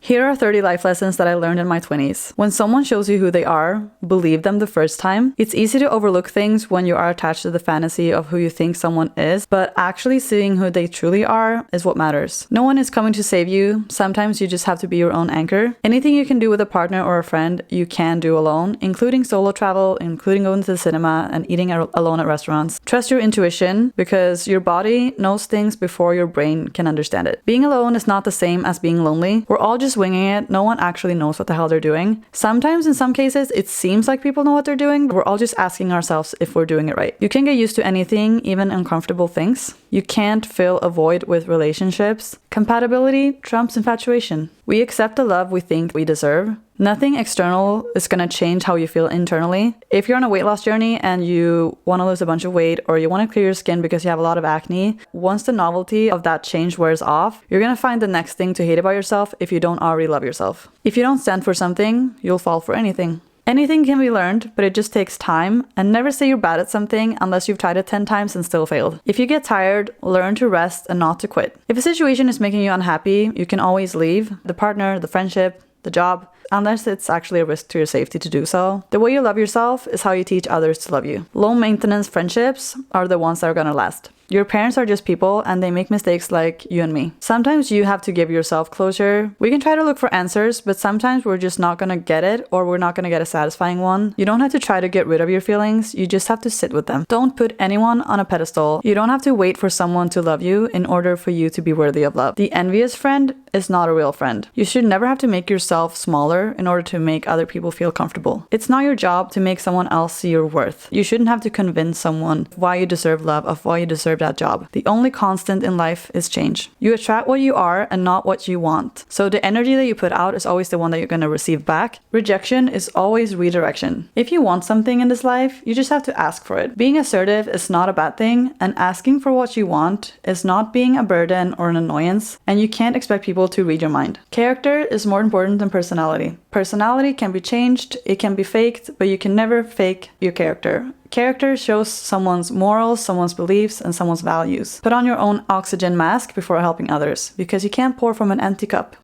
Here are 30 life lessons that I learned in my 20s. When someone shows you who they are, believe them the first time. It's easy to overlook things when you are attached to the fantasy of who you think someone is, but actually seeing who they truly are is what matters. No one is coming to save you. Sometimes you just have to be your own anchor. Anything you can do with a partner or a friend, you can do alone, including solo travel, including going to the cinema and eating alone at restaurants. Trust your intuition because your body knows things before your brain can understand it. Being alone is not the same as being lonely. We're all just winging it. No one actually knows what the hell they're doing. Sometimes in some cases it seems like people know what they're doing, but we're all just asking ourselves if we're doing it right. You can get used to anything, even uncomfortable things. You can't fill a void with relationships. Compatibility trumps infatuation. We accept the love we think we deserve. Nothing external is going to change how you feel internally. If you're on a weight loss journey and you want to lose a bunch of weight or you want to clear your skin because you have a lot of acne, once the novelty of that change wears off, you're going to find the next thing to hate about yourself if you don't already love yourself. If you don't stand for something, you'll fall for anything. Anything can be learned, but it just takes time, and never say you're bad at something unless you've tried it 10 times and still failed. If you get tired, learn to rest and not to quit. If a situation is making you unhappy, you can always leave the partner, the friendship, the job, unless it's actually a risk to your safety to do so. The way you love yourself is how you teach others to love you. Low maintenance friendships are the ones that are gonna last. Your parents are just people and they make mistakes like you and me. Sometimes you have to give yourself closure. We can try to look for answers, but sometimes we're just not gonna get it or we're not gonna get a satisfying one. You don't have to try to get rid of your feelings, you just have to sit with them. Don't put anyone on a pedestal. You don't have to wait for someone to love you in order for you to be worthy of love. The envious friend is not a real friend. You should never have to make yourself smaller in order to make other people feel comfortable. It's not your job to make someone else see your worth. You shouldn't have to convince someone why you deserve love, of why you deserve that job. The only constant in life is change. You attract what you are and not what you want. So the energy that you put out is always the one that you're going to receive back. Rejection is always redirection. If you want something in this life, you just have to ask for it. Being assertive is not a bad thing, and asking for what you want is not being a burden or an annoyance, and you can't expect people to read your mind. Character is more important than personality. Personality can be changed, it can be faked, but you can never fake your character. Character shows someone's morals, someone's beliefs, and someone's values. Put on your own oxygen mask before helping others, because you can't pour from an empty cup.